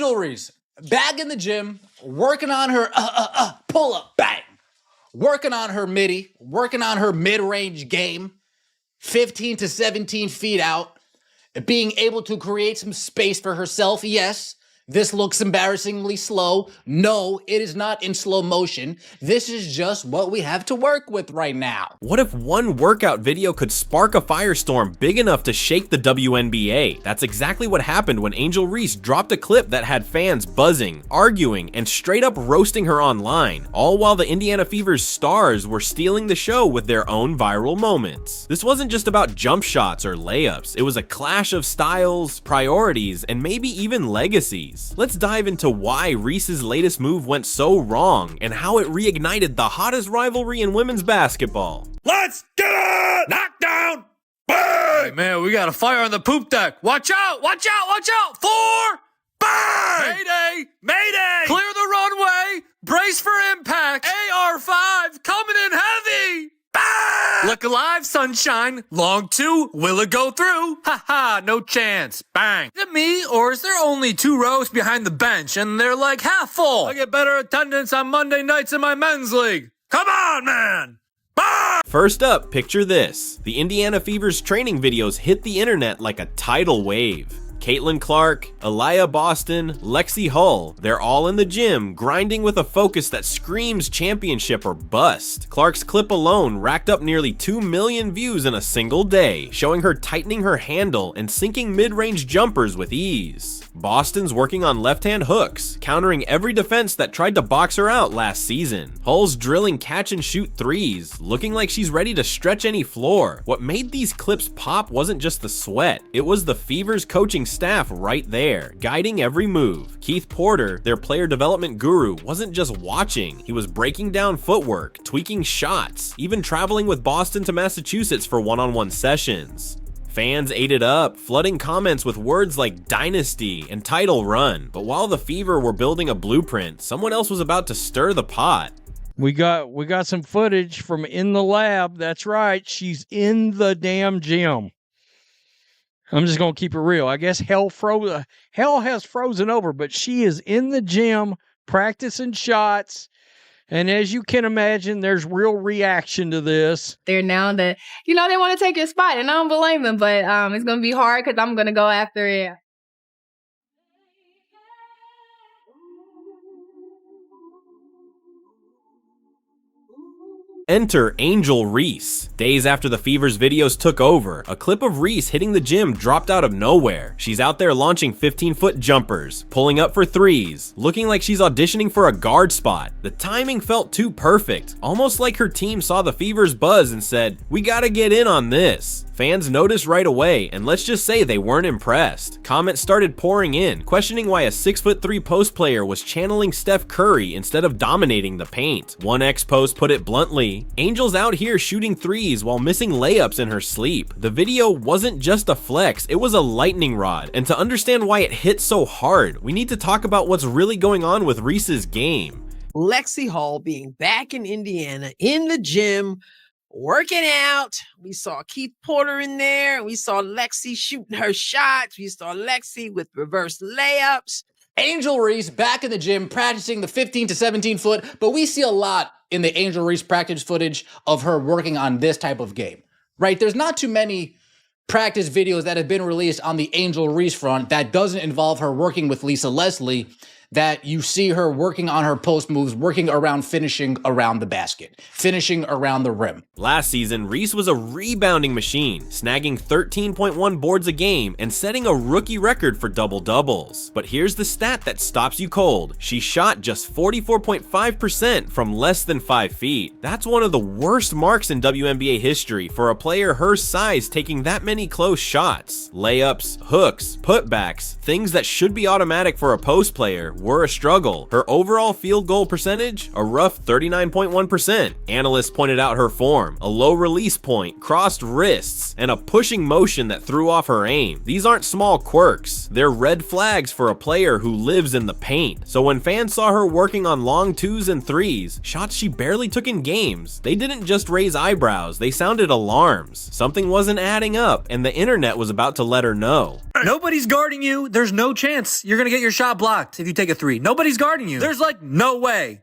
Angel Reese, back in the gym, working on her pull up, bang. Working on her midi, working on her mid-range game, 15 to 17 feet out, being able to create some space for herself. Yes, this looks embarrassingly slow. No, it is not in slow motion. This is just what we have to work with right now. What if one workout video could spark a firestorm big enough to shake the WNBA? That's exactly what happened when Angel Reese dropped a clip that had fans buzzing, arguing, and straight up roasting her online, all while the Indiana Fever's stars were stealing the show with their own viral moments. This wasn't just about jump shots or layups, it was a clash of styles, priorities, and maybe even legacies. Let's dive into why Reese's latest move went so wrong and how it reignited the hottest rivalry in women's basketball. Let's get it! Knockdown! Bang! Hey man, we got a fire on the poop deck. Watch out! Watch out! Watch out! 4! Bang! Mayday! Mayday! Clear the runway! Brace for impact! AR-5 coming in heavy! Bang! Look alive, sunshine. Long 2, will it go through? Ha ha, no chance. Bang. Is it me, or is there only 2 rows behind the bench and they're like half full? I get better attendance on Monday nights in my men's league. Come on, man! Bang! First up, picture this. The Indiana Fever's training videos hit the internet like a tidal wave. Caitlin Clark, Aliyah Boston, Lexi Hull, they're all in the gym, grinding with a focus that screams championship or bust. Clark's clip alone racked up nearly 2 million views in a single day, showing her tightening her handle and sinking mid-range jumpers with ease. Boston's working on left-hand hooks, countering every defense that tried to box her out last season. Hull's drilling catch-and-shoot threes, looking like she's ready to stretch any floor. What made these clips pop wasn't just the sweat, it was the Fever's coaching staff right there, guiding every move. Keith Porter, their player development guru, wasn't just watching, he was breaking down footwork, tweaking shots, even traveling with Boston to Massachusetts for one-on-one sessions. Fans ate it up, flooding comments with words like dynasty and title run. But while the Fever were building a blueprint, someone else was about to stir the pot. We got some footage from in the lab. That's right. She's in the damn gym. I'm just going to keep it real. I guess hell has frozen over, but she is in the gym practicing shots. And as you can imagine, there's real reaction to this. They're now that, they want to take your spot, and I don't blame them, but it's going to be hard because I'm going to go after it. Enter Angel Reese. Days after the Fever's videos took over, a clip of Reese hitting the gym dropped out of nowhere. She's out there launching 15-foot jumpers, pulling up for threes, looking like she's auditioning for a guard spot. The timing felt too perfect, almost like her team saw the Fever's buzz and said, "We gotta get in on this." Fans noticed right away, and let's just say they weren't impressed. Comments started pouring in, questioning why a 6'3" post player was channeling Steph Curry instead of dominating the paint. One ex-post put it bluntly, "Angel's out here shooting threes while missing layups in her sleep." The video wasn't just a flex, it was a lightning rod, and to understand why it hit so hard, we need to talk about what's really going on with Reese's game. Lexi Hull being back in Indiana, in the gym, working out. We saw Keith Porter in there. We saw Lexi shooting her shots. We saw Lexi with reverse layups. Angel Reese back in the gym practicing the 15 to 17 foot, but we see a lot in the Angel Reese practice footage of her working on this type of game, right? There's not too many practice videos that have been released on the Angel Reese front that doesn't involve her working with Lisa Leslie, that you see her working on her post moves, working around finishing around the basket, finishing around the rim. Last season, Reese was a rebounding machine, snagging 13.1 boards a game and setting a rookie record for double-doubles. But here's the stat that stops you cold. She shot just 44.5% from less than 5 feet. That's one of the worst marks in WNBA history for a player her size taking that many close shots. Layups, hooks, putbacks, things that should be automatic for a post player, were a struggle. Her overall field goal percentage, a rough 39.1%. Analysts pointed out her form, a low release point, crossed wrists, and a pushing motion that threw off her aim. These aren't small quirks. They're red flags for a player who lives in the paint. So when fans saw her working on long 2s and 3s, shots she barely took in games, they didn't just raise eyebrows, they sounded alarms. Something wasn't adding up, and the internet was about to let her know. Nobody's guarding you. There's no chance you're going to get your shot blocked if you take a three. Nobody's guarding you. There's like no way.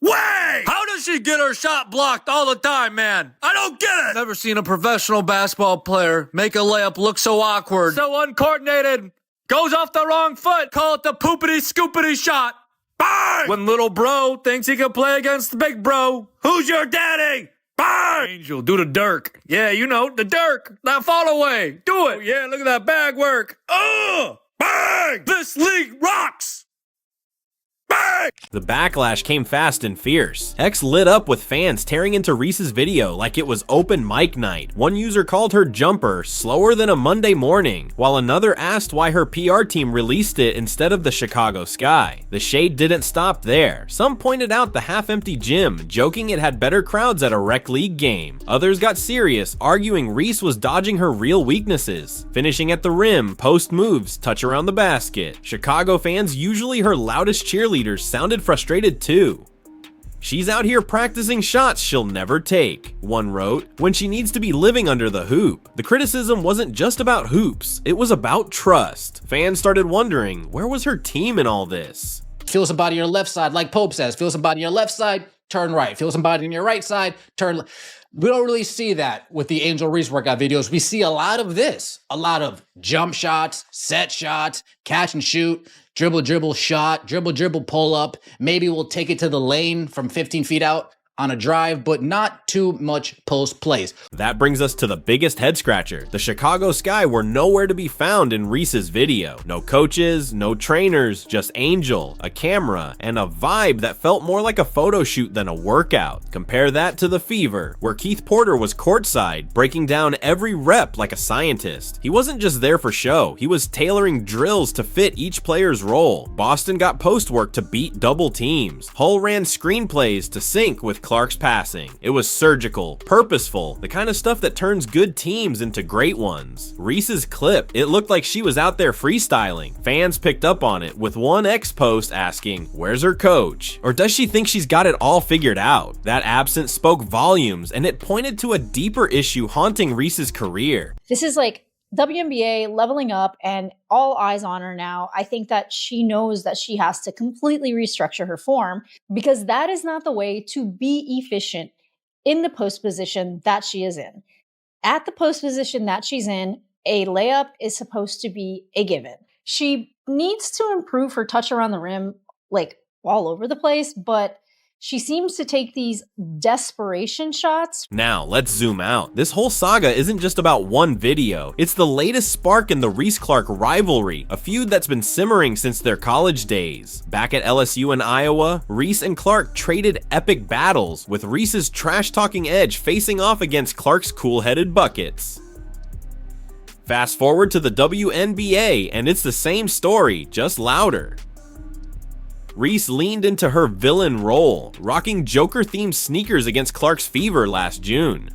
Way! How does she get her shot blocked all the time, man? I don't get it. Never seen a professional basketball player make a layup look so awkward, so uncoordinated. Goes off the wrong foot. Call it the poopity scoopity shot. Bang! When little bro thinks he can play against the big bro. Who's your daddy? Bang! Angel, do the Dirk. Yeah, you know, the Dirk. That fall away. Do it. Oh, yeah, look at that bag work. Bang! This league rocks. Bang! The backlash came fast and fierce. X lit up with fans tearing into Reese's video like it was open mic night. One user called her jumper slower than a Monday morning, while another asked why her PR team released it instead of the Chicago Sky. The shade didn't stop there. Some pointed out the half-empty gym, joking it had better crowds at a rec league game. Others got serious, arguing Reese was dodging her real weaknesses, finishing at the rim, post moves, touch around the basket. Chicago fans, usually her loudest cheerleaders, sounded frustrated too. She's out here practicing shots she'll never take, one wrote, when she needs to be living under the hoop. The criticism wasn't just about hoops, it was about trust. Fans started wondering, where was her team in all this? Feel somebody on your left side, like Pope says. Feel somebody on your left side, turn right. Feel somebody on your right side, turn left. We don't really see that with the Angel Reese workout videos. We see a lot of this. A lot of jump shots, set shots, catch and shoot, dribble, shot, dribble, pull up. Maybe we'll take it to the lane from 15 feet out on a drive, but not too much post plays. That brings us to the biggest head scratcher. The Chicago Sky were nowhere to be found in Reese's video. No coaches, no trainers, just Angel, a camera, and a vibe that felt more like a photo shoot than a workout. Compare that to the Fever, where Keith Porter was courtside, breaking down every rep like a scientist. He wasn't just there for show, he was tailoring drills to fit each player's role. Boston got post work to beat double teams. Hull ran screenplays to sync with Clark's passing. It was surgical, purposeful, the kind of stuff that turns good teams into great ones. Reese's clip, it looked like she was out there freestyling. Fans picked up on it, with one X post asking, where's her coach? Or does she think she's got it all figured out? That absence spoke volumes, and it pointed to a deeper issue haunting Reese's career. This is like WNBA leveling up and all eyes on her now. I think that she knows that she has to completely restructure her form, because that is not the way to be efficient in the post position that she is in. At the post position that she's in, a layup is supposed to be a given. She needs to improve her touch around the rim, like all over the place, but she seems to take these desperation shots. Now, let's zoom out. This whole saga isn't just about one video. It's the latest spark in the Reese-Clark rivalry, a feud that's been simmering since their college days. Back at LSU in Iowa, Reese and Clark traded epic battles, with Reese's trash-talking edge facing off against Clark's cool-headed buckets. Fast forward to the WNBA, and it's the same story, just louder. Reese leaned into her villain role, rocking Joker-themed sneakers against Clark's Fever last June.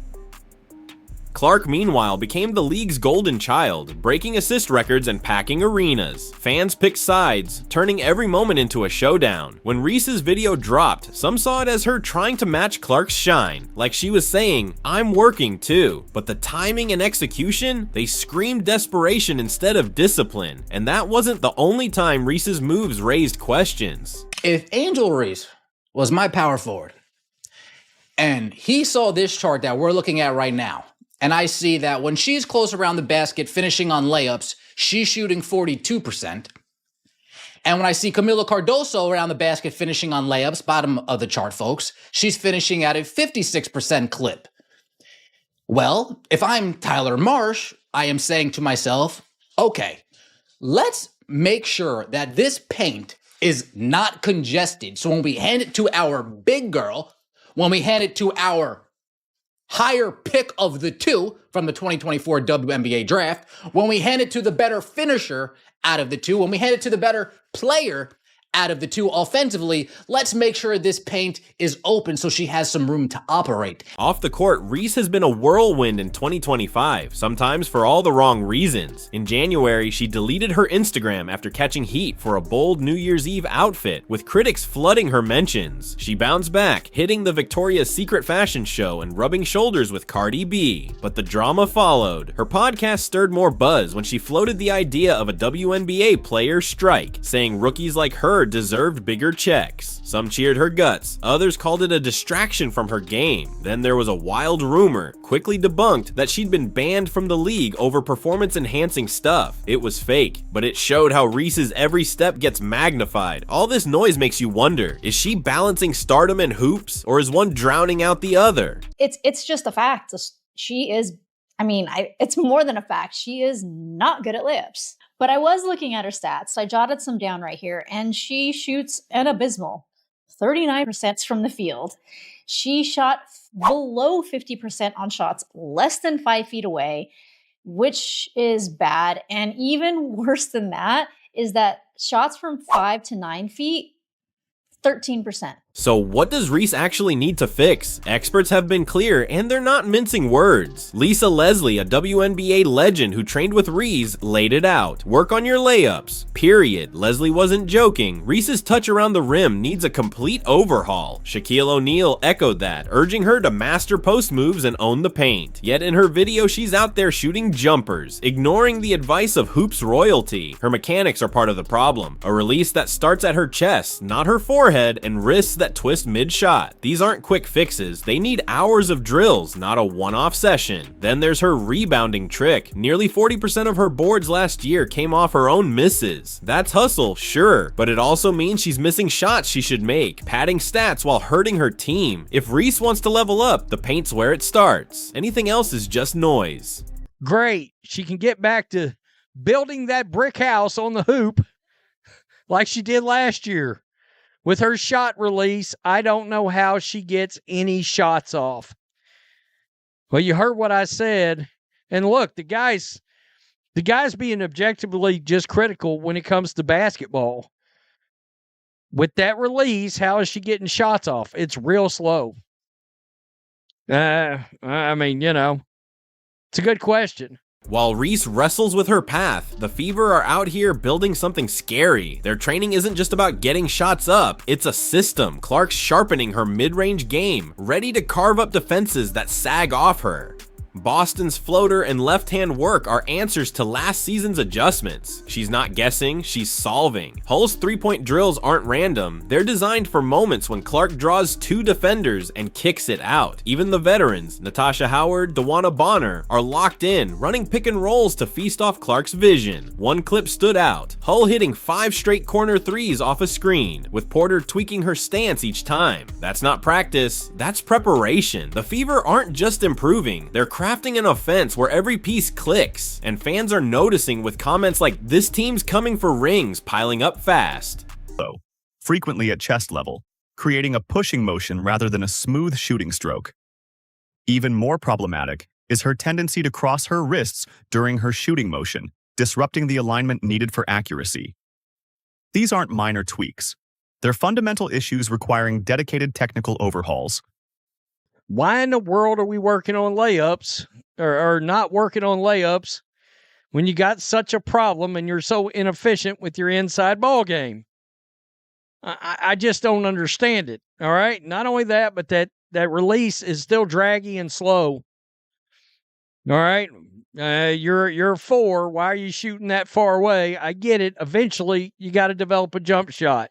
Clark, meanwhile, became the league's golden child, breaking assist records and packing arenas. Fans picked sides, turning every moment into a showdown. When Reese's video dropped, some saw it as her trying to match Clark's shine, like she was saying, I'm working too. But the timing and execution, they screamed desperation instead of discipline. And that wasn't the only time Reese's moves raised questions. If Angel Reese was my power forward, and he saw this chart that we're looking at right now, and I see that when she's close around the basket finishing on layups, she's shooting 42%. And when I see Camila Cardoso around the basket finishing on layups, bottom of the chart, folks, she's finishing at a 56% clip. Well, if I'm Tyler Marsh, I am saying to myself, okay, let's make sure that this paint is not congested. So when we hand it to our big girl, when we hand it to our higher pick of the two from the 2024 WNBA draft, when we hand it to the better finisher out of the two, when we hand it to the better player out of the two offensively. Let's make sure this paint is open so she has some room to operate. Off the court, Reese has been a whirlwind in 2025, sometimes for all the wrong reasons. In January, she deleted her Instagram after catching heat for a bold New Year's Eve outfit, with critics flooding her mentions. She bounced back, hitting the Victoria's Secret fashion show and rubbing shoulders with Cardi B. But the drama followed. Her podcast stirred more buzz when she floated the idea of a WNBA player strike, saying rookies like her deserved bigger checks. Some cheered her guts, others called it a distraction from her game. Then there was a wild rumor, quickly debunked, that she'd been banned from the league over performance-enhancing stuff. It was fake, but it showed how Reese's every step gets magnified. All this noise makes you wonder, is she balancing stardom and hoops, or is one drowning out the other? It's just a fact. She is, it's more than a fact. She is not good at layups. But I was looking at her stats. I jotted some down right here, and she shoots an abysmal 39% from the field. She shot below 50% on shots less than 5 feet away, which is bad. And even worse than that is that shots from 5 to 9 feet, 13%. So what does Reese actually need to fix? Experts have been clear, and they're not mincing words. Lisa Leslie, a WNBA legend who trained with Reese, laid it out. Work on your layups, period. Leslie wasn't joking. Reese's touch around the rim needs a complete overhaul. Shaquille O'Neal echoed that, urging her to master post moves and own the paint. Yet in her video, she's out there shooting jumpers, ignoring the advice of hoops royalty. Her mechanics are part of the problem. A release that starts at her chest, not her forehead, and wrists that twist mid-shot. These aren't quick fixes. They need hours of drills, not a one-off session. Then there's her rebounding trick. Nearly 40% of her boards last year came off her own misses. That's hustle, sure, but it also means she's missing shots she should make, padding stats while hurting her team. If Reese wants to level up, the paint's where it starts. Anything else is just noise. Great. She can get back to building that brick house on the hoop like she did last year. With her shot release, I don't know how she gets any shots off. Well, you heard what I said. And look, the guy's being objectively just critical when it comes to basketball. With that release, how is she getting shots off? It's real slow. It's a good question. While Reese wrestles with her path, the Fever are out here building something scary. Their training isn't just about getting shots up, it's a system. Clark's sharpening her mid-range game, ready to carve up defenses that sag off her. Boston's floater and left-hand work are answers to last season's adjustments. She's not guessing, she's solving. Hull's three-point drills aren't random. They're designed for moments when Clark draws two defenders and kicks it out. Even the veterans, Natasha Howard, DeWanna Bonner, are locked in, running pick and rolls to feast off Clark's vision. One clip stood out. Hull hitting 5 straight corner threes off a screen, with Porter tweaking her stance each time. That's not practice, that's preparation. The Fever aren't just improving, they're crafting an offense where every piece clicks, and fans are noticing with comments like, "This team's coming for rings," piling up fast. Frequently at chest level, creating a pushing motion rather than a smooth shooting stroke. Even more problematic is her tendency to cross her wrists during her shooting motion, disrupting the alignment needed for accuracy. These aren't minor tweaks. They're fundamental issues requiring dedicated technical overhauls. Why in the world are we working on layups or not working on layups when you got such a problem and you're so inefficient with your inside ball game? I just don't understand it. All right. Not only that, but that release is still draggy and slow. All right. You're a 4. Why are you shooting that far away? I get it. Eventually you got to develop a jump shot.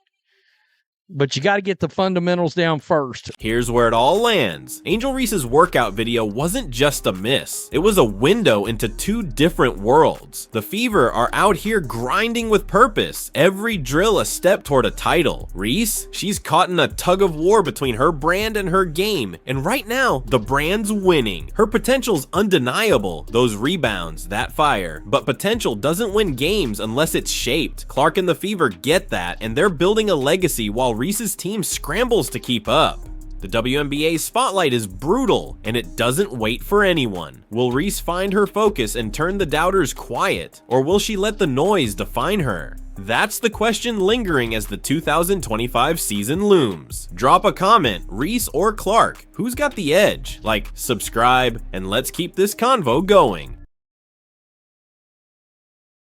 But you got to get the fundamentals down first. Here's where it all lands. Angel Reese's workout video wasn't just a miss. It was a window into 2 different worlds. The Fever are out here grinding with purpose. Every drill a step toward a title. Reese, she's caught in a tug of war between her brand and her game. And right now, the brand's winning. Her potential's undeniable. Those rebounds, that fire. But potential doesn't win games unless it's shaped. Clark and the Fever get that, and they're building a legacy while Reese's team scrambles to keep up. The WNBA spotlight is brutal, and it doesn't wait for anyone. Will Reese find her focus and turn the doubters quiet, or will she let the noise define her? That's the question lingering as the 2025 season looms. Drop a comment, Reese or Clark, who's got the edge? Like, subscribe, and let's keep this convo going.